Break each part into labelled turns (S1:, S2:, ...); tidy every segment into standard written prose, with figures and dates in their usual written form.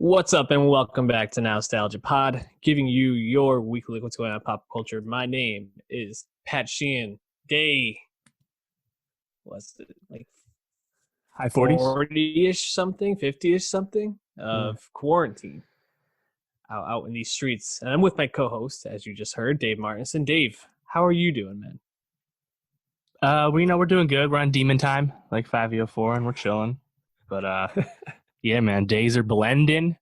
S1: What's up, and welcome back to Nowstalgia Pod, giving you your weekly look what's going on in pop culture. My name is Pat Sheehan. Day, what's it, like
S2: High 40s?
S1: 40-ish something, 50-ish something of quarantine out in these streets. And I'm with my co-host, as you just heard, Dave Martinson. Dave, how are you doing, man?
S2: We're doing good. We're on demon time, like Fivio Foreign. We're chilling. But yeah, man, days are blending.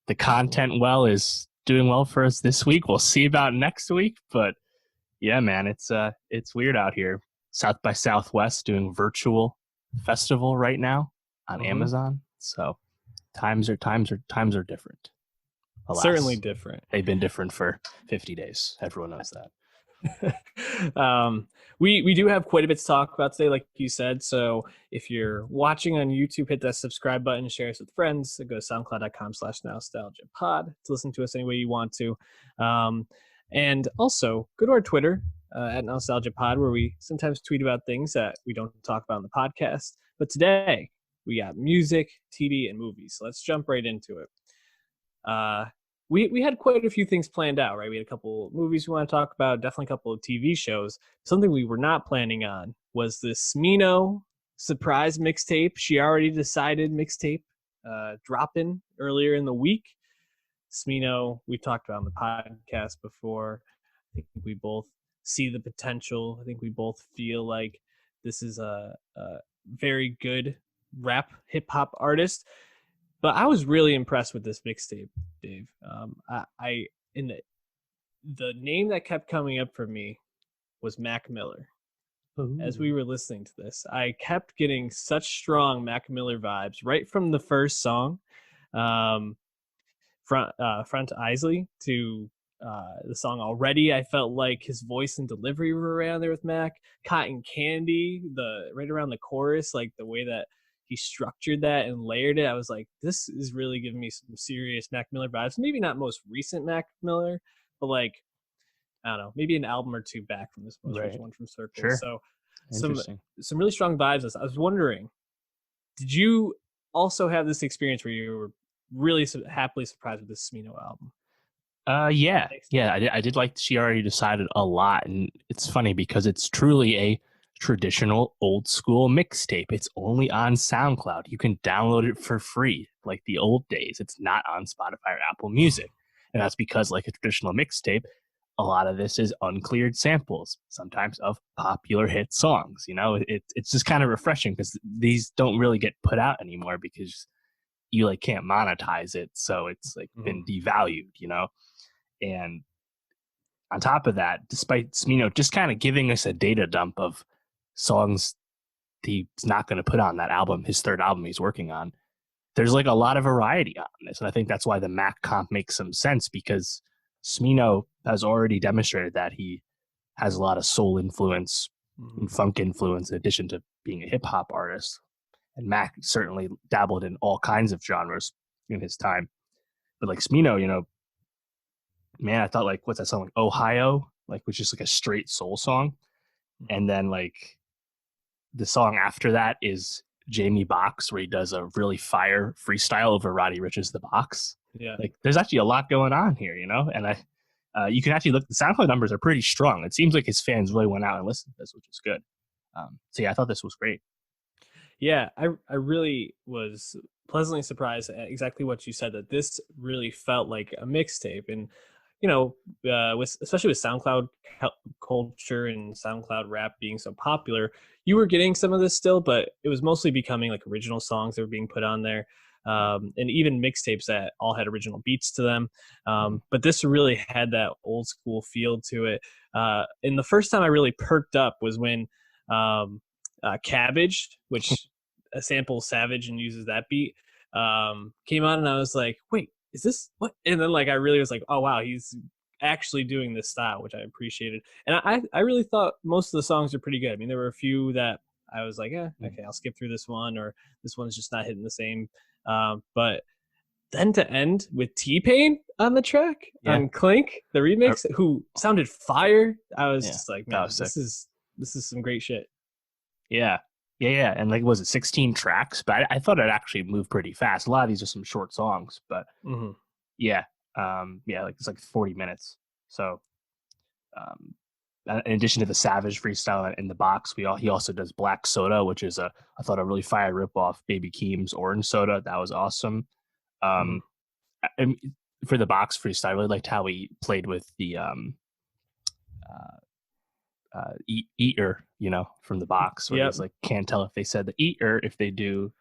S2: The content is doing well for us this week. We'll see about next week. But yeah, man, it's weird out here. South by Southwest doing virtual festival right now on Amazon. So times are different. Alas,
S1: Certainly different.
S2: They've been different for 50 days. Everyone knows that.
S1: We do have quite a bit to talk about today, like you said. So if you're watching on YouTube, hit that subscribe button, share us with friends. Go to soundcloud.com/nostalgiapod to listen to us any way you want to. And also go to our Twitter at nostalgiapod, where we sometimes tweet about things that we don't talk about in the podcast. But today we got music, TV, and movies. So let's jump right into it. We had quite a few things planned out, right? We had a couple movies we want to talk about, definitely a couple of TV shows. Something we were not planning on was the Smino surprise mixtape. She already decided mixtape dropping earlier in the week. Smino, we talked about on the podcast before. I think we both see the potential. I think we both feel like this is a very good rap hip hop artist. But I was really impressed with this mixtape, Dave. The name that kept coming up for me was Mac Miller. Ooh. As we were listening to this, I kept getting such strong Mac Miller vibes right from the first song, Front Isley, to the song Already. I felt like his voice and delivery were around there with Mac. Cotton Candy, right around the chorus, like the way that he structured that and layered it. I was like, this is really giving me some serious Mac Miller vibes. Maybe not most recent Mac Miller, but like, I don't know, maybe an album or two back from this most recent one from Circle.
S2: Sure.
S1: So some really strong vibes. I was wondering, did you also have this experience where you were really happily surprised with this Smino album?
S2: Yeah. I did like She Already Decided a lot. And it's funny because it's truly a traditional old school mixtape. It's only on SoundCloud. You can download it for free like the old days. It's not on Spotify or Apple Music. And that's because, like a traditional mixtape, a lot of this is uncleared samples, sometimes of popular hit songs. You know, it's just kind of refreshing because these don't really get put out anymore because you like can't monetize it. So it's like been devalued, you know? And on top of that, despite Smino just kind of giving us a data dump of songs he's not going to put on that album, his third album he's working on, there's like a lot of variety on this. And I think that's why the Mac comp makes some sense, because Smino has already demonstrated that he has a lot of soul influence and funk influence in addition to being a hip hop artist. And Mac certainly dabbled in all kinds of genres in his time. But like Smino, you know, man, I thought like, what's that song? Like Ohio, like was just like a straight soul song. And then like the song after that is Jamie Box, where he does a really fire freestyle over Roddy Ricch's The Box.
S1: Yeah.
S2: Like there's actually a lot going on here, you know? And you can actually look, the SoundCloud numbers are pretty strong. It seems like his fans really went out and listened to this, which is good. So yeah, I thought this was great.
S1: Yeah, I really was pleasantly surprised at exactly what you said, that this really felt like a mixtape. And you know, especially with SoundCloud culture and SoundCloud rap being so popular, you were getting some of this still, but it was mostly becoming like original songs that were being put on there, and even mixtapes that all had original beats to them. But this really had that old school feel to it. And the first time I really perked up was when Cabbage, which samples Savage and uses that beat, came on, and I was like, wait, is this what? And then like I really was like, oh wow, he's actually doing this style, which I appreciated. And I really thought most of the songs are pretty good. I mean, there were a few that I was like, okay, I'll skip through this one, or this one's just not hitting the same. But then to end with T-Pain on the track on Clink, the remix, who sounded fire. I was just like, man, this is some great shit.
S2: Yeah. Yeah, and like was it 16 tracks? But I thought it actually moved pretty fast. A lot of these are some short songs, but yeah, yeah, like it's like 40 minutes. So um, in addition to the Savage freestyle in the box, he also does Black Soda, which is I thought a really fire rip off Baby Keem's Orange Soda. That was awesome. And for the box freestyle, I really liked how he played with the eater, from the box, where he's like, can't tell if they said the eater if they do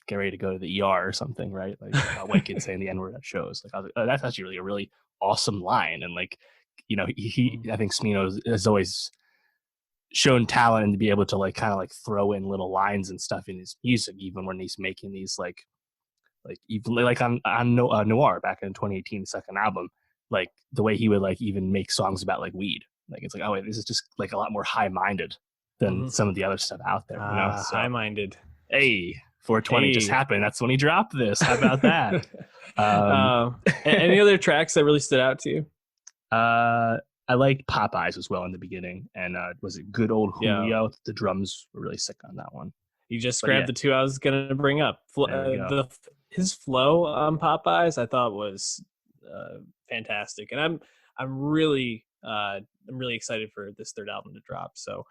S2: get ready to go to the ER or something, right? Like white kids saying the N word at shows. Like I was like, oh, that's actually a really awesome line, and like he I think Smino has always shown talent and to be able to like kind of like throw in little lines and stuff in his music, even when he's making these like even like on Noir back in 2018, the second album, like the way he would like even make songs about like weed. Like it's like, oh wait, this is just like a lot more high-minded than some of the other stuff out there. So,
S1: high-minded.
S2: Hey, 420 just happened. That's when he dropped this. How about that?
S1: Any other tracks that really stood out to you?
S2: I liked Popeyes as well in the beginning, and was it Good Old Julio? Yeah. The drums were really sick on that one.
S1: You just grabbed the two I was gonna bring up. His flow on Popeyes, I thought was fantastic, and I'm really excited for this third album to drop. So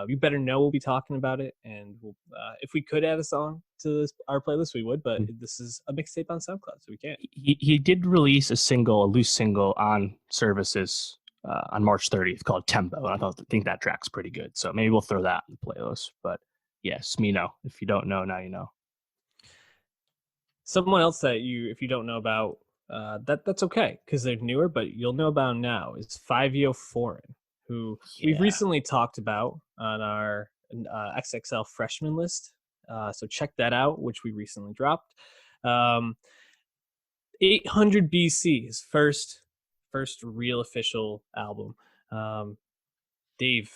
S1: you better know we'll be talking about it, and if we could add a song to our playlist, we would. But this is a mixtape on SoundCloud, so we can't.
S2: He did release a loose single on Services on March 30th called Tempo, and I think that track's pretty good. So maybe we'll throw that in the playlist. But yeah, Smino. If you don't know, now you know.
S1: Someone else that if you don't know about, that's okay because they're newer, but you'll know about now is Fivio Foreign, who we've recently talked about on our XXL freshman list. So check that out, which we recently dropped. 800 BC, his first real official album. Dave,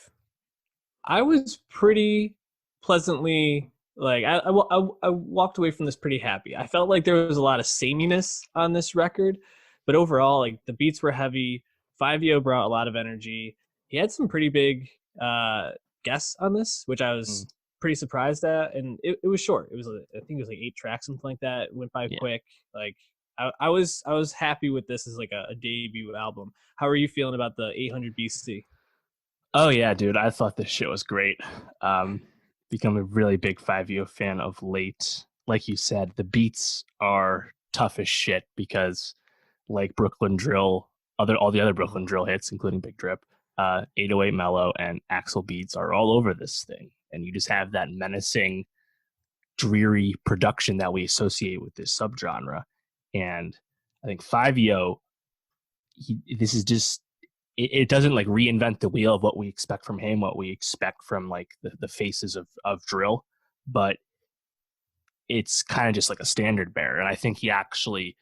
S1: I was pretty pleasantly like I walked away from this pretty happy. I felt like there was a lot of sameness on this record, but overall, like the beats were heavy. Fiveyo brought a lot of energy. He had some pretty big guests on this, which I was pretty surprised at, and it was short. It was I think it was like 8 tracks, something like that. It went by quick. Like I was happy with this as like a debut album. How are you feeling about the 800 BC?
S2: Oh yeah, dude, I thought this shit was great. Become a really big Fiveyo fan of late. Like you said, the beats are tough as shit because, like Brooklyn Drill, all the other Brooklyn Drill hits, including Big Drip, 808 Mellow, and Axel Beats are all over this thing, and you just have that menacing, dreary production that we associate with this subgenre. And I think Fiveyo, this is just. It doesn't like reinvent the wheel of what we expect from him, what we expect from like the faces of drill, but it's kind of just like a standard bearer. And I think he actually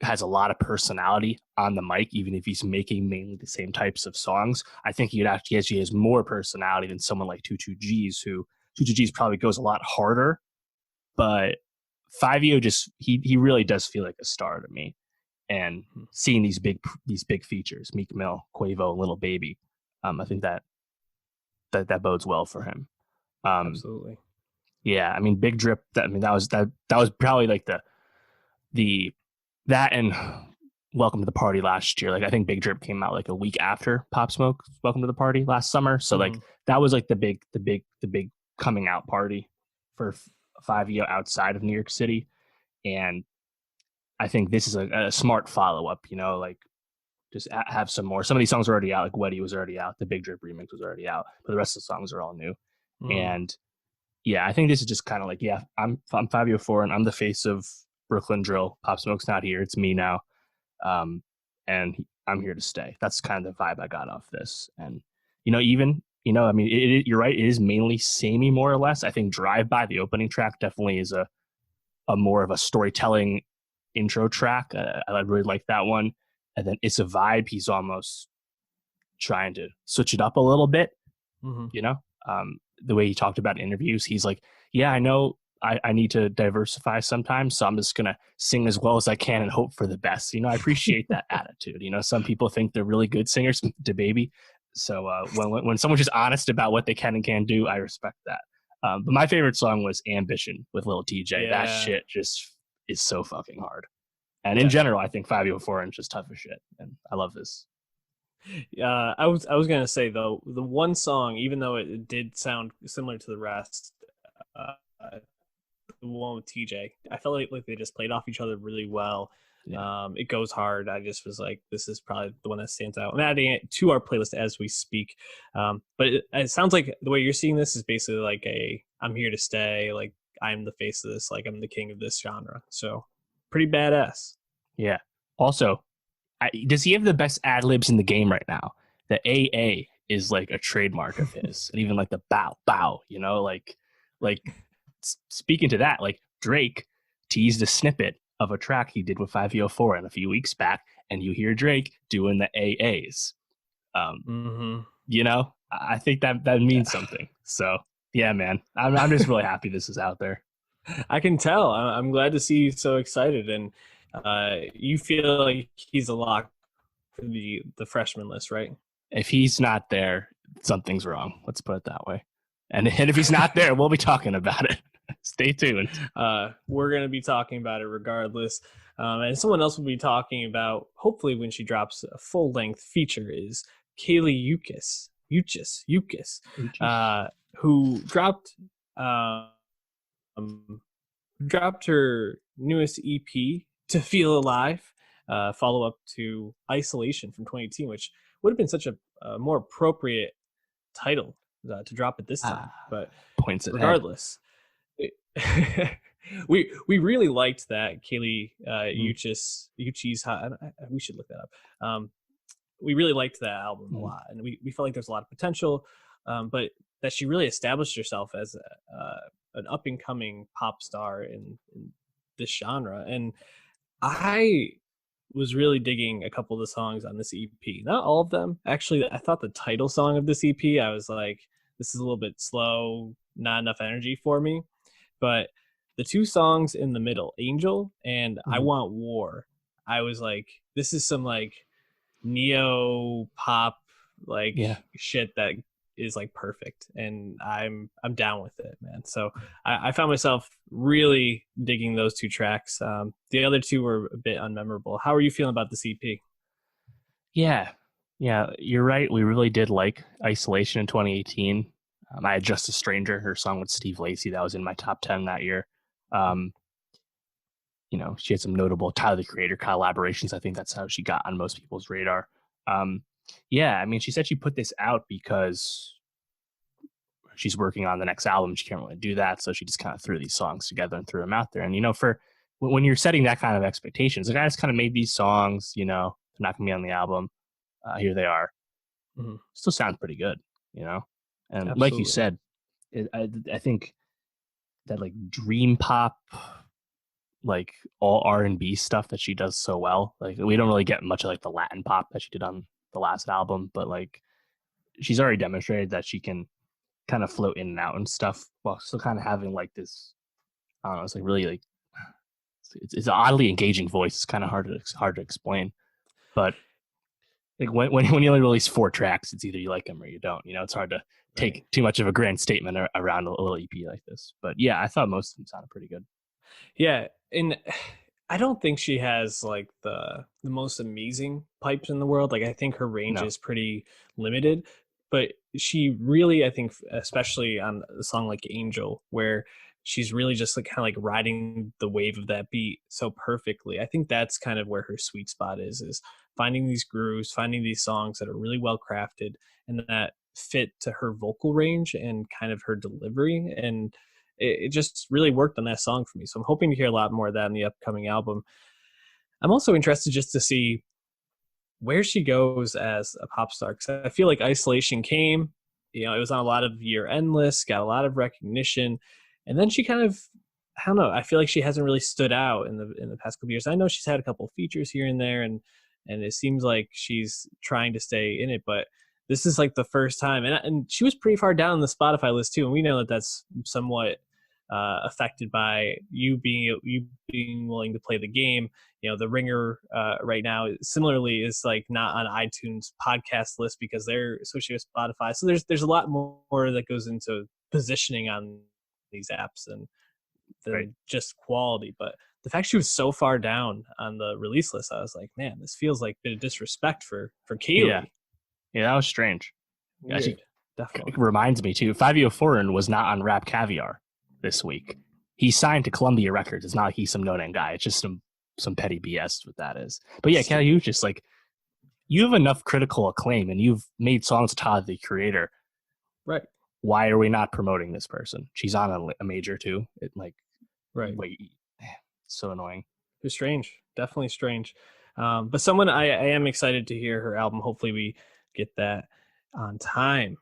S2: has a lot of personality on the mic, even if he's making mainly the same types of songs. I think he actually has more personality than someone like 22G's, who 22G's probably goes a lot harder, but Fiveyo he really does feel like a star to me. And seeing these big features, Meek Mill, Quavo, Little Baby, I think that bodes well for him.
S1: Absolutely.
S2: Yeah, I mean, Big Drip. That was probably like that and Welcome to the Party last year. Like I think Big Drip came out like a week after Pop Smoke Welcome to the Party last summer. So like that was like the big coming out party for Fiveyo outside of New York City, and I think this is a smart follow-up, like just have some more. Some of these songs are already out, like Weddy was already out. The Big Drip remix was already out, but the rest of the songs are all new. And yeah, I think this is just kind of like, yeah, I'm Fivio Foreign. I'm the face of Brooklyn Drill. Pop Smoke's not here. It's me now. And I'm here to stay. That's kind of the vibe I got off this. And, I mean, you're right. It is mainly samey, more or less. I think Drive By, the opening track, definitely is a more of a storytelling intro track. I really like that one. And then It's a Vibe. He's almost trying to switch it up a little bit. The way he talked about interviews, he's like, yeah, I know I need to diversify sometimes, so I'm just gonna sing as well as I can and hope for the best. I appreciate that attitude. Some people think they're really good singers, DaBaby. So when someone's just honest about what they can and can't do, I respect that. But my favorite song was Ambition with Lil TJ. That
S1: Yeah.
S2: shit just is so fucking hard. And in
S1: Yeah.
S2: general, I think Fivio Foreign is just tough as shit. And I love this.
S1: I was gonna say though, the one song, even though it did sound similar to the rest, uh, the one with TJ, I felt like they just played off each other really well.
S2: Yeah.
S1: It goes hard. I just was like, this is probably the one that stands out. I'm adding it to our playlist as we speak. But it sounds like the way you're seeing this is basically like I'm here to stay. Like I'm the face of this. Like I'm the king of this genre. So pretty badass.
S2: Yeah. Also, does he have the best ad libs in the game right now? The AA is like a trademark of his, and even like the bow, you know, like speaking to that, like Drake teased a snippet of a track he did with Fivio Foreign a few weeks back, and you hear Drake doing the AAs. You know, I think that means something. So yeah, man, I'm just really happy this is out there.
S1: I can tell. I'm glad to see you so excited, and you feel like he's a lock for the freshman list, right?
S2: If he's not there, something's wrong. Let's put it that way. And if he's not there, we'll be talking about it. Stay tuned.
S1: We're going to be talking about it regardless. And someone else will be talking about, hopefully when she drops a full-length feature, is Kaylee Uchis, who dropped her newest EP, To Feel Alive, follow-up to Isolation from 2018, which would have been such a more appropriate title to drop at this time. But
S2: points
S1: regardless, we really liked that Kali Uchis. We should look that up. We really liked that album a lot, and we felt like there's a lot of potential, but that she really established herself as an up and coming pop star in this genre. And I was really digging a couple of the songs on this EP. Not all of them. Actually, I thought the title song of this EP, I was like, this is a little bit slow, not enough energy for me. But the two songs in the middle, Angel and I Want War, I was like, this is some like neo pop shit that is like perfect, and I'm down with it, man. So I found myself really digging those two tracks. The other two were a bit unmemorable. How are you feeling about this EP?
S2: Yeah, you're right. We really did like Isolation in 2018. I had Just a Stranger, her song with Steve Lacy, that was in my top 10 that year. You know, she had some notable Tyler the Creator collaborations. I think that's how she got on most people's radar. Yeah, I mean, she said she put this out because she's working on the next album. She can't really do that, so she just kind of threw these songs together and threw them out there. And, you know, for when you're setting that kind of expectations, like I just kind of made these songs, you know, they're not going to be on the album. Here they are. Still sounds pretty good, you know? And absolutely. Like you said, I think that like dream pop, like all R&B stuff that she does so well, like we don't really get much of like the Latin pop that she did on the last album, but like she's already demonstrated that she can kind of float in and out and stuff while still kind of having like this, I don't know, it's like really like it's an oddly engaging voice. It's kind of hard to explain, but like when you only release 4 tracks, it's either you like them or you don't. You know, it's hard to take too much of a grand statement around a little EP like this. But yeah, I thought most of them sounded pretty good.
S1: Yeah, and I don't think she has like the most amazing pipes in the world. Like I think her range is pretty limited, but she really, I think, especially on a song like Angel, where she's really just like kind of like riding the wave of that beat so perfectly. I think that's kind of where her sweet spot is finding these grooves, finding these songs that are really well crafted and that fit to her vocal range and kind of her delivery. And it just really worked on that song for me. So I'm hoping to hear a lot more of that in the upcoming album. I'm also interested just to see where she goes as a pop star, because I feel like Isolation came, you know, it was on a lot of year-end lists, got a lot of recognition, and then she kind of, I don't know, I feel like she hasn't really stood out in the past couple years. I know she's had a couple of features here and there, and it seems like she's trying to stay in it, but this is like the first time, and she was pretty far down the Spotify list too, and we know that that's somewhat affected by you being willing to play the game. You know, the Ringer right now similarly is like not on iTunes podcast list because they're associated with Spotify. So there's a lot more that goes into positioning on these apps than
S2: Right.
S1: just quality. But the fact she was so far down on the release list, I was like, man, this feels like a bit of disrespect for
S2: Yeah.
S1: Kaylee.
S2: Yeah, that was strange. Actually,
S1: Weird, definitely.
S2: it reminds me too. Fivio Foreign was not on Rap Caviar this week. He signed to Columbia Records. It's not like he's some no name guy. It's just some petty BS. What that is. But yeah, Kali Uchis, like you have enough critical acclaim, and you've made songs with Todd the Creator.
S1: Right.
S2: Why are we not promoting this person? She's on a major too. It like
S1: Right.
S2: wait, so annoying.
S1: It's strange, definitely strange. But someone I am excited to hear her album. Hopefully, we get that on time.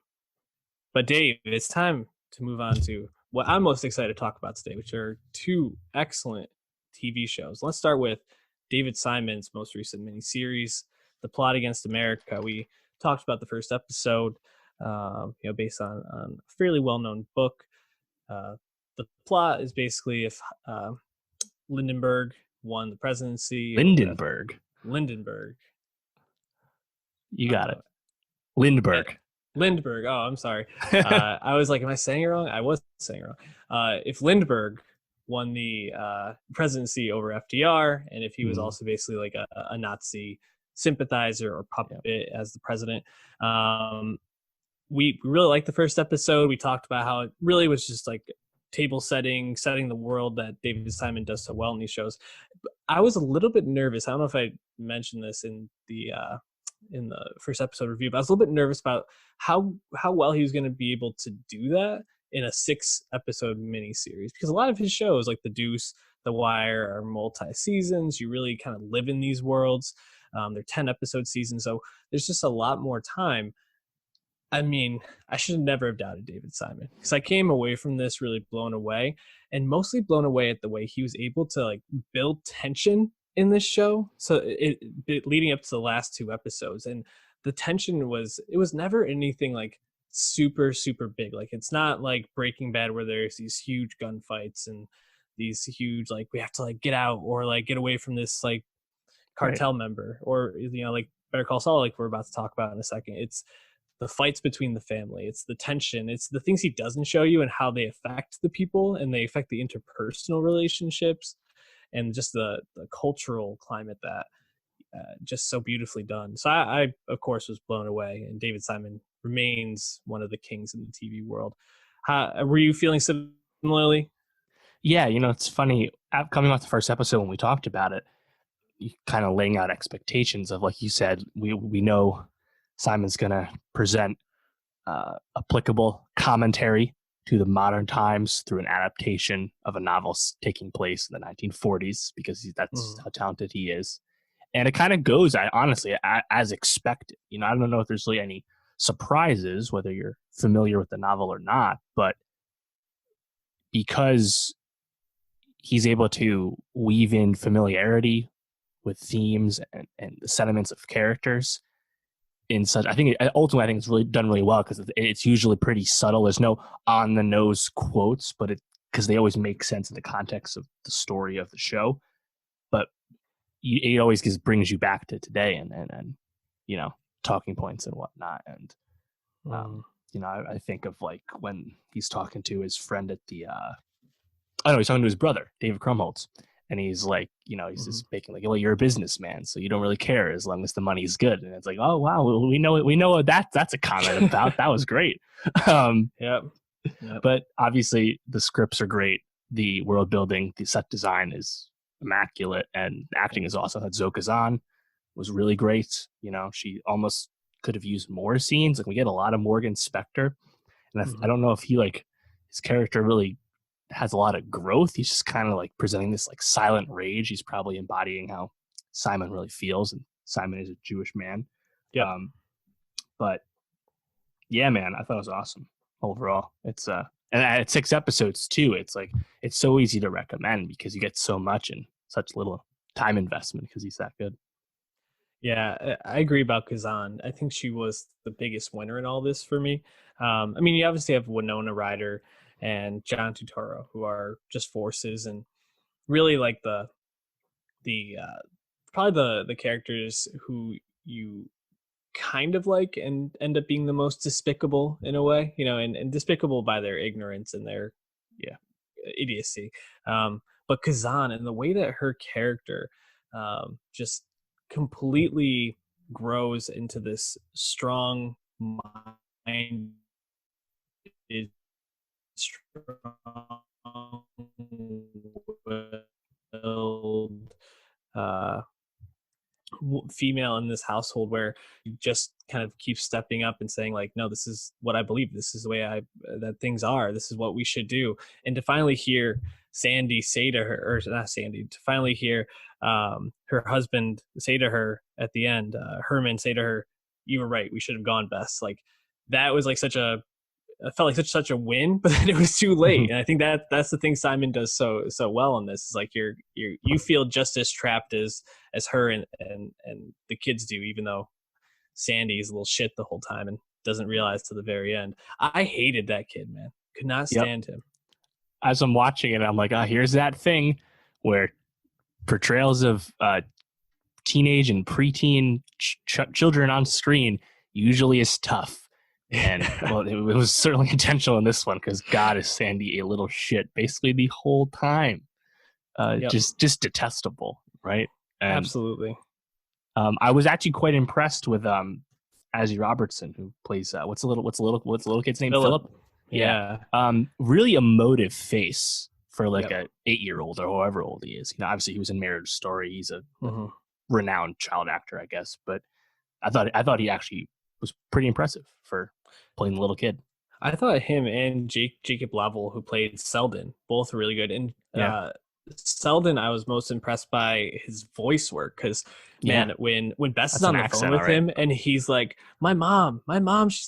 S1: But Dave, it's time to move on to what I'm most excited to talk about today, which are two excellent TV shows. Let's start with David Simon's most recent miniseries, The Plot Against America. We talked about the first episode, based on a fairly well-known book. The plot is basically if Lindenberg won the presidency. Lindenberg.
S2: You got it. Lindbergh.
S1: Lindbergh. Oh, I'm sorry. I was like, am I saying it wrong? I was saying it wrong. If Lindbergh won the presidency over FDR, and if he was also basically like a Nazi sympathizer or puppet as the president. We really liked the first episode. We talked about how it really was just like table setting the world that David Simon does so well in these shows. I was a little bit nervous. I don't know if I mentioned this in the first episode review, but I was a little bit nervous about how well he was going to be able to do that in a 6-episode miniseries, because a lot of his shows like The Deuce, The Wire are multi-seasons. You really kind of live in these worlds. They're 10-episode seasons, so there's just a lot more time. I mean, I should never have doubted David Simon, because I came away from this really blown away, and mostly blown away at the way he was able to like build tension in this show. So it leading up to the last 2 episodes, and the tension was never anything like super big. Like it's not like Breaking Bad where there's these huge gunfights and these huge like we have to like get out or like get away from this like cartel member, or like Better Call Saul, like we're about to talk about in a second. It's the fights between the family, it's the tension, it's the things he doesn't show you and how they affect the people and they affect the interpersonal relationships and just the cultural climate that just so beautifully done. So I of course was blown away, and David Simon remains one of the kings in the TV world. Were you feeling similarly?
S2: Yeah, it's funny. Coming off the first episode when we talked about it, kind of laying out expectations of, like you said, we know Simon's going to present applicable commentary to the modern times through an adaptation of a novel taking place in the 1940s, because that's how talented he is. And it kind of goes, honestly, as expected. I don't know if there's really any surprises, whether you're familiar with the novel or not, but because he's able to weave in familiarity with themes and the sentiments of characters in such, I think it's really done really well, because it's usually pretty subtle. There's no on the nose quotes, but because they always make sense in the context of the story of the show. But it always brings you back to today and talking points and whatnot. And I think of like when he's talking to his friend at the he's talking to his brother, David Krumholtz. And he's like, he's just making like, well, you're a businessman, so you don't really care as long as the money's good. And it's like, oh wow, we know it. We know what that's a comment about. That was great.
S1: Yep.
S2: But obviously the scripts are great. The world building, the set design is immaculate, and acting is awesome. That Zoe Kazan was really great. She almost could have used more scenes. Like we get a lot of Morgan Spector, and I don't know if he like his character really has a lot of growth. He's just kind of like presenting this like silent rage. He's probably embodying how Simon really feels, and Simon is a Jewish man.
S1: Yeah.
S2: But yeah, man, I thought it was awesome overall. It's and at 6 episodes too, it's like it's so easy to recommend because you get so much in such little time investment because he's that good.
S1: Yeah, I agree about Kazan. I think she was the biggest winner in all this for me. I mean, you obviously have Winona Ryder and John Turturro, who are just forces, and really like the probably the characters who you kind of like and end up being the most despicable in a way, and despicable by their ignorance and their
S2: Yeah.
S1: idiocy. But Kazan and the way that her character just completely grows into this strong mind, strong-willed uh, female in this household, where you just kind of keep stepping up and saying like, no, this is what I believe, this is the way that things are, this is what we should do. And to finally hear Sandy say to her, or not Sandy, to finally hear her husband say to her at the end, Herman say to her, you were right, we should have gone best. Like that was like such a, it felt like such a win, but then it was too late. And I think that's the thing Simon does so well in this, is like you feel just as trapped as her and the kids do, even though Sandy is a little shit the whole time and doesn't realize to the very end. I hated that kid, man. Could not stand him.
S2: As I'm watching it, I'm like, here's that thing where portrayals of teenage and preteen children on screen usually is tough. And well, it was certainly intentional in this one, because God, is Sandy a little shit basically the whole time. Just detestable, right? And,
S1: absolutely.
S2: I was actually quite impressed with Azzy Robertson, who plays what's the little kid's name? Philip.
S1: Yeah.
S2: Really emotive face for like a 8-year-old or however old he is. You know, obviously he was in Marriage Story. He's a renowned child actor, I guess. But I thought he actually was pretty impressive for playing the little kid.
S1: I thought him and Jacob Level, who played Selden, both really good. And Selden, I was most impressed by his voice work, because man, when Bess is on the phone with him and he's like, my mom,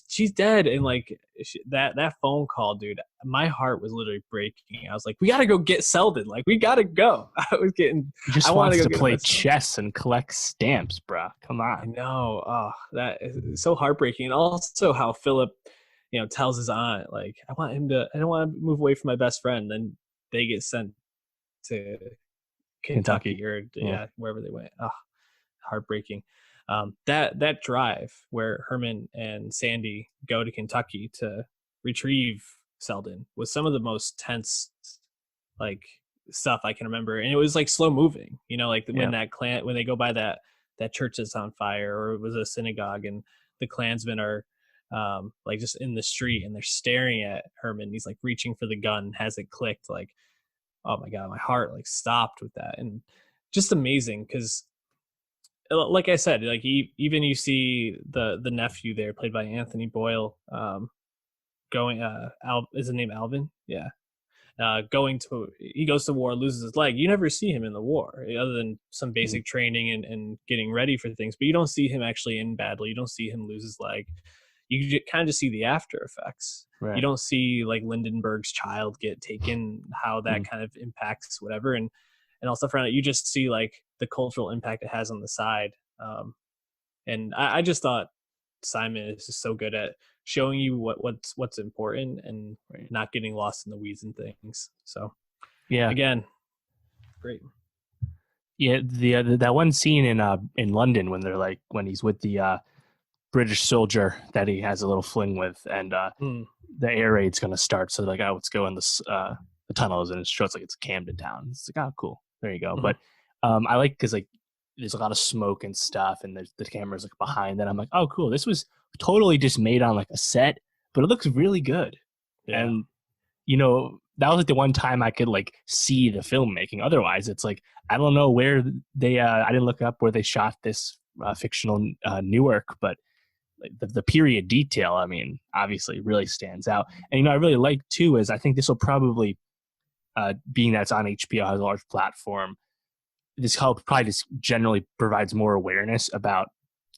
S1: she's dead, and like that phone call, dude, my heart was literally breaking. I was like, we gotta go get Selden, like we gotta go. I was getting,
S2: he just wants to play chess and collect stamps, bro. Come on.
S1: I know. Oh, that is so heartbreaking. And also how Philip, tells his aunt, like, I don't want to move away from my best friend. Then they get sent to Kentucky or wherever they went. Oh, heartbreaking. That drive where Herman and Sandy go to Kentucky to retrieve Selden was some of the most tense, like, stuff I can remember. And it was like slow moving, like when they go by that church that's on fire, or it was a synagogue, and the Klansmen are like just in the street and they're staring at Herman. He's like reaching for the gun, hasn't clicked. Like, oh my God, my heart like stopped with that. And just amazing, because like I said, like even you see the nephew there, played by Anthony Boyle, going is his name Alvin? Yeah. He goes to war, loses his leg. You never see him in the war, other than some basic training and getting ready for things, but you don't see him actually in battle. You don't see him lose his leg. You kind of just see the after effects. Right. You don't see like Lindenberg's child get taken, how that kind of impacts whatever, and all stuff around it. You just see like the cultural impact it has on the side. And I just thought Simon is just so good at showing you what's important and not getting lost in the weeds and things. So again, great.
S2: Yeah, that one scene in London when he's with the British soldier that he has a little fling with, and the air raid's gonna start. So they're like, let's go in the tunnels, and it shows like it's Camden Town. It's like, cool, there you go. But I like, because like there's a lot of smoke and stuff, and the camera's like behind. And I'm like, oh, cool. This was totally just made on like a set, but it looks really good. Yeah. And that was like the one time I could like see the filmmaking. Otherwise, it's like I don't know where they. I didn't look up where they shot this fictional Newark, but like the period detail, I mean, obviously really stands out. And I really like too is I think this will probably, being that it's on HBO, has a large platform, this probably just generally provides more awareness about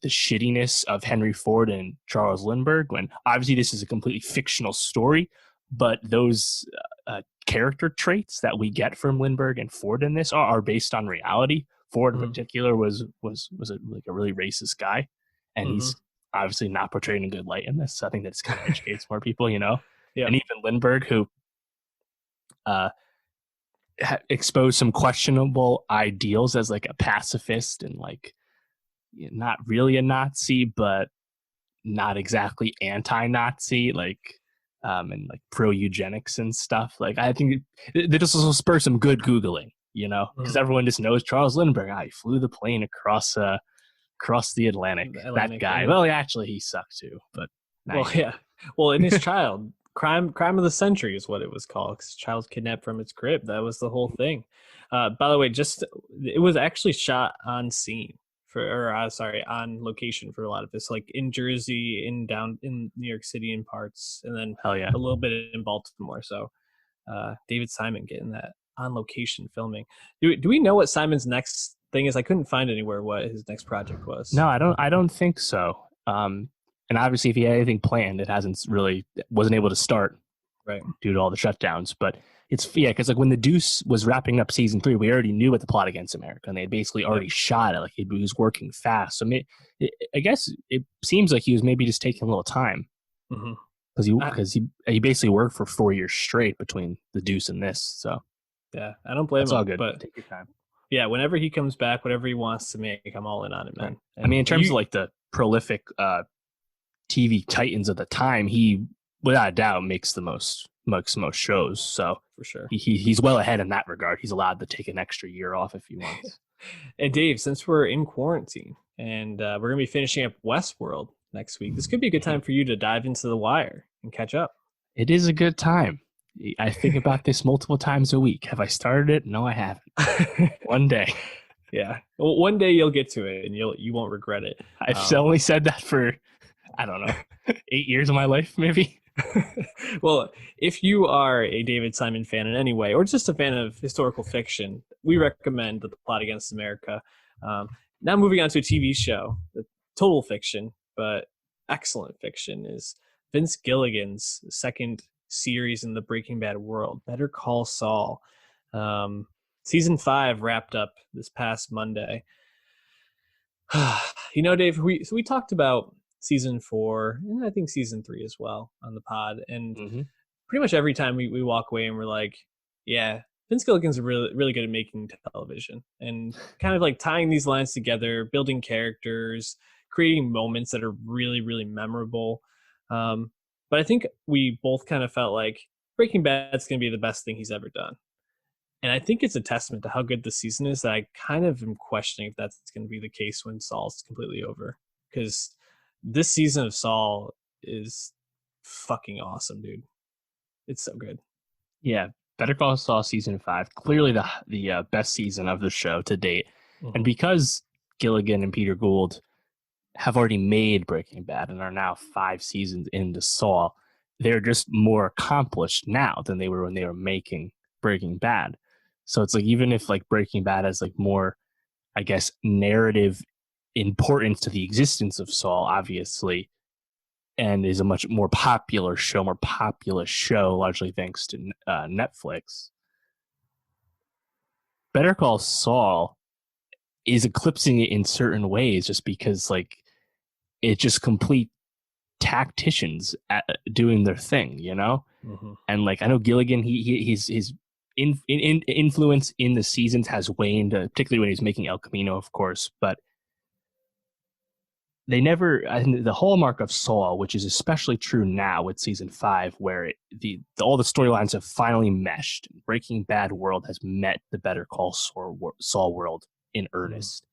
S2: the shittiness of Henry Ford and Charles Lindbergh, when obviously this is a completely fictional story, but those character traits that we get from Lindbergh and Ford in this are based on reality. Ford in particular was a really racist guy, and he's obviously not portrayed in a good light in this. So I think that's kind of educates more people, Yeah. And even Lindbergh, who exposed some questionable ideals as like a pacifist and like not really a Nazi, but not exactly anti-Nazi. Like and like pro eugenics and stuff. Like I think this will spur some good googling, because everyone just knows Charles Lindbergh. He flew the plane across the Atlantic. That guy. Well, actually, he sucked too. But
S1: yeah. Well, in his child, crime of the century is what it was called. Child kidnapped from its crib. That was the whole thing. By the way, it was actually shot on scene on location for a lot of this, like in Jersey, in New York City in parts, and then
S2: hell yeah,
S1: a little bit in Baltimore. So David Simon getting that on location filming. Do we know what Simon's next thing is? I couldn't find anywhere what his next project was.
S2: No, I don't think so. And obviously, if he had anything planned, it wasn't able to start,
S1: right,
S2: due to all the shutdowns. But because like when The Deuce was wrapping up season 3, we already knew what the plot against America, and they had basically already shot it. Like he was working fast. So I guess it seems like he was maybe just taking a little time, because he basically worked for 4 years straight between The Deuce and this. So
S1: yeah, I don't blame him.
S2: It's all good.
S1: But
S2: take your time.
S1: Yeah, whenever he comes back, whatever he wants to make, I'm all in on it, man.
S2: I mean, in terms of like the prolific TV titans of the time, he without a doubt makes the most shows. So
S1: for sure,
S2: he's well ahead in that regard. He's allowed to take an extra year off if he wants.
S1: And Dave, since we're in quarantine and we're gonna be finishing up Westworld next week, this could be a good time for you to dive into The Wire and catch up.
S2: It is a good time. I think about this multiple times a week. Have I started it? No, I haven't. One day.
S1: Yeah. Well, one day you'll get to it and you won't regret it.
S2: I've only said that for, I don't know, 8 years of my life, maybe.
S1: Well, if you are a David Simon fan in any way, or just a fan of historical fiction, we recommend The Plot Against America. Now moving on to a TV show, total fiction, but excellent fiction, is Vince Gilligan's second series in the Breaking Bad world, Better Call Saul. Season 5 wrapped up this past Monday. Dave, we talked about season 4 and I think season 3 as well on the pod, and pretty much every time we walk away and we're like, yeah, Vince Gilligan's really, really good at making television and kind of like tying these lines together, building characters, creating moments that are really, really memorable. But I think we both kind of felt like Breaking Bad's going to be the best thing he's ever done. And I think it's a testament to how good the season is that I kind of am questioning if that's going to be the case when Saul's completely over. Because this season of Saul is fucking awesome, dude. It's so good.
S2: Yeah, Better Call Saul season 5, clearly the best season of the show to date. And because Gilligan and Peter Gould have already made Breaking Bad and are now 5 seasons into Saul, they're just more accomplished now than they were when they were making Breaking Bad. So it's like, even if like Breaking Bad has like more, I guess, narrative importance to the existence of Saul, obviously, and is a much more popular show, largely thanks to Netflix, Better Call Saul is eclipsing it in certain ways, just because like it's just complete tacticians doing their thing, And like I know Gilligan, his influence in the seasons has waned, particularly when he's making El Camino, of course. But they never. I think the hallmark of Saul, which is especially true now with season 5, where all the storylines have finally meshed. Breaking Bad world has met the Better Call Saul world in earnest.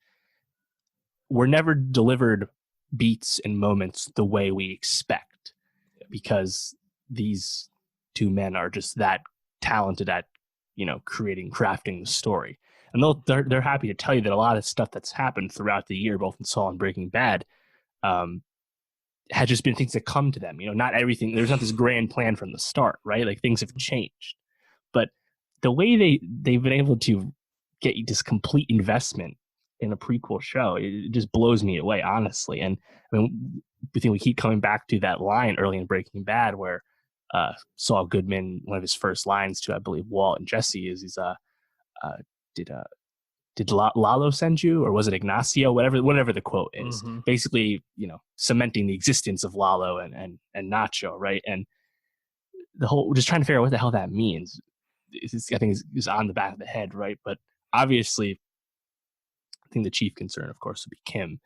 S2: We're never delivered beats and moments the way we expect, because these two men are just that talented at crafting the story. And they're happy to tell you that a lot of stuff that's happened throughout the year, both in Saul and Breaking Bad, had just been things that come to them. Not everything, there's not this grand plan from the start, right? Like things have changed, but the way they've been able to get this complete investment in a prequel show, it just blows me away, honestly. And I mean, I think we keep coming back to that line early in Breaking Bad where Saul Goodman, one of his first lines to, I believe, Walt and Jesse is did Lalo send you, or was it Ignacio? Whatever the quote is, basically, cementing the existence of Lalo and Nacho, right? And the whole, just trying to figure out what the hell that means. I think is on the back of the head, right? But obviously, I think the chief concern, of course, would be Kim,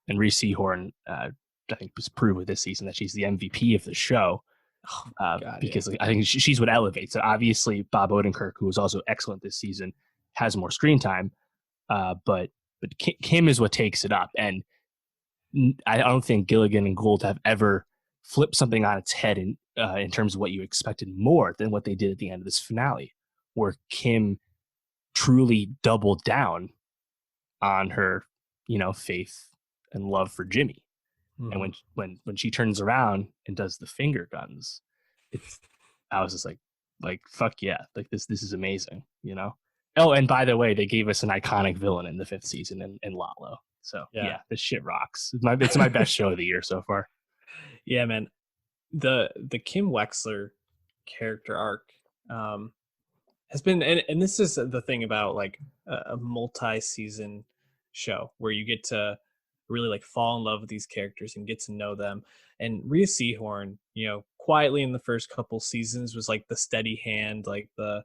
S2: and Reese Horn. I think was proved with this season that she's the MVP of the show.
S1: Oh, God, yeah.
S2: because like, I think she's what elevates it. Obviously, Bob Odenkirk, who was also excellent this season, has more screen time, but Kim is what takes it up. And I don't think Gilligan and Gould have ever flipped something on its head in terms of what you expected more than what they did at the end of this finale, where Kim truly doubled down on her, faith and love for Jimmy.
S1: Mm-hmm.
S2: And when she turns around and does the finger guns, I was just like fuck yeah, like this is amazing, Oh, and by the way, they gave us an iconic villain in the 5th season in Lalo. So yeah, this shit rocks. It's my best show of the year so far.
S1: Yeah, man. The Kim Wexler character arc has been, and this is the thing about like a multi-season show where you get to really like fall in love with these characters and get to know them. And Rhea Seehorn, quietly in the first couple seasons was like the steady hand, like the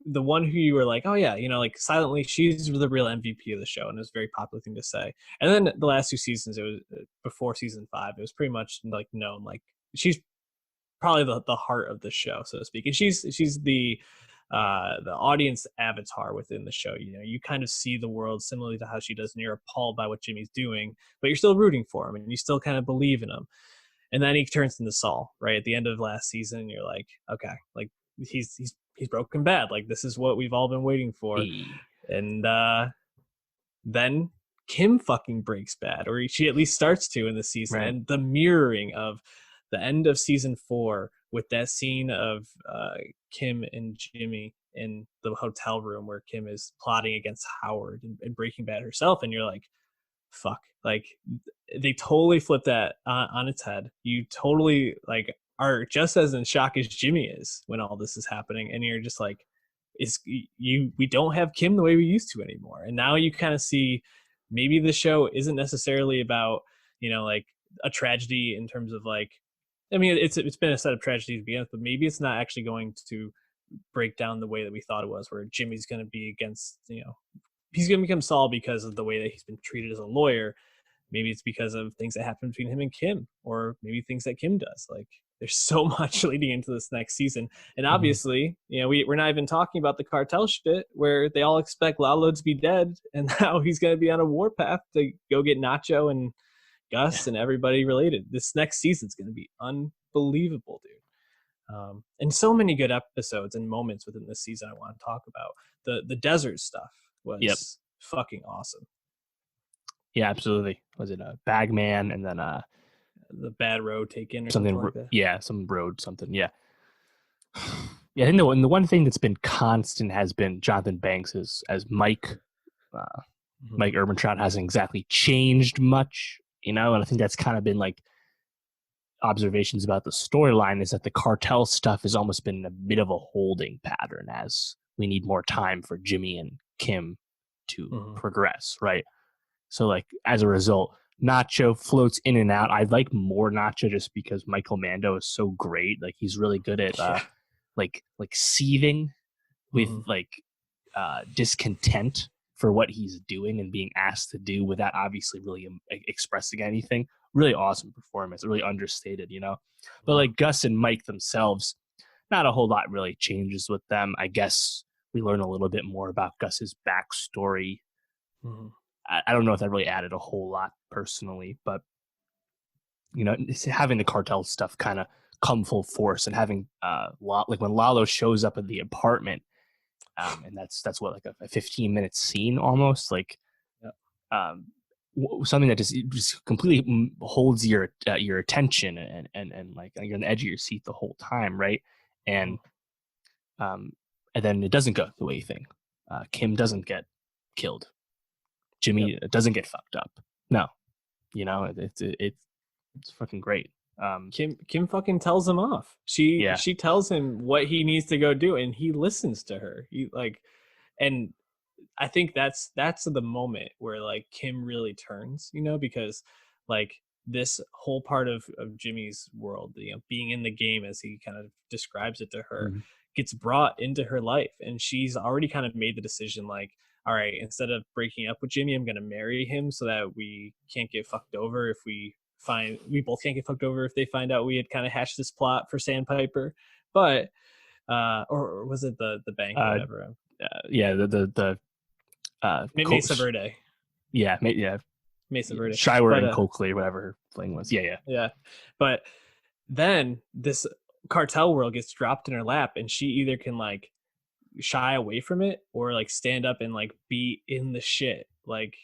S1: the one who you were like, oh yeah, like silently, she's the real MVP of the show, and it was a very popular thing to say. And then the last 2 seasons, it was before season 5, it was pretty much like known, like she's probably the heart of the show, so to speak, and she's the audience avatar within the show. You kind of see the world similarly to how she does, and you're appalled by what Jimmy's doing, but you're still rooting for him, and you still kind of believe in him. And then he turns into Saul, right at the end of last season, and you're like, okay, like he's broken bad. Like this is what we've all been waiting for. And then Kim fucking breaks bad, or she at least starts to in the season. Right. And the mirroring of the end of season 4 with that scene of Kim and Jimmy in the hotel room where Kim is plotting against Howard and Breaking Bad herself, and you're like, fuck, like they totally flip that on its head. You totally like are just as in shock as Jimmy is when all this is happening, and you're just like, we don't have Kim the way we used to anymore. And now you kind of see maybe the show isn't necessarily about like a tragedy in terms of like, I mean, it's been a set of tragedies to begin with, but maybe it's not actually going to break down the way that we thought it was, where Jimmy's going to be against, he's going to become Saul because of the way that he's been treated as a lawyer. Maybe it's because of things that happen between him and Kim, or maybe things that Kim does. Like there's so much leading into this next season. And obviously, we're not even talking about the cartel shit where they all expect Lalo to be dead, and now he's going to be on a warpath to go get Nacho and Gus and everybody related. This next season's going to be unbelievable, dude. And so many good episodes and moments within this season I want to talk about. The desert stuff was fucking awesome.
S2: Yeah, absolutely. Was it a Bagman and then
S1: the bad road taken or
S2: something
S1: like that?
S2: Yeah, some road something. Yeah. Yeah, I think the one thing that's been constant has been Jonathan Banks as Mike. Mike Ehrmantraut hasn't exactly changed much, and I think that's kind of been like observations about the storyline is that the cartel stuff has almost been a bit of a holding pattern as we need more time for Jimmy and Kim to progress, right? So like as a result, Nacho floats in and out. I like more Nacho just because Michael Mando is so great. Like he's really good at like seething with discontent for what he's doing and being asked to do without obviously really expressing anything. Really awesome performance, really understated, But like Gus and Mike themselves, not a whole lot really changes with them. I guess we learn a little bit more about Gus's backstory. I don't know if that really added a whole lot personally, but having the cartel stuff kind of come full force and having like when Lalo shows up at the apartment, and that's what, like a 15-minute scene almost, like something that just completely holds your attention and like you're on the edge of your seat the whole time, right? And then it doesn't go the way you think. Kim doesn't get killed. Jimmy doesn't get fucked up. No, it's fucking great.
S1: Kim fucking tells him off. She tells him what he needs to go do, and he listens to her. And I think that's the moment where like Kim really turns, because like this whole part of Jimmy's world, being in the game as he kind of describes it to her, gets brought into her life, and she's already kind of made the decision like, all right, instead of breaking up with Jimmy, I'm going to marry him so that we can't get fucked over if we get fucked over if they find out we had kind of hashed this plot for Sandpiper, but or was it the bank or whatever?
S2: Yeah, the
S1: Mesa Verde.
S2: Yeah,
S1: Mesa Verde.
S2: Shiwer and Coakley, whatever her thing was.
S1: Yeah. But then this cartel world gets dropped in her lap, and she either can like shy away from it or like stand up and like be in the shit like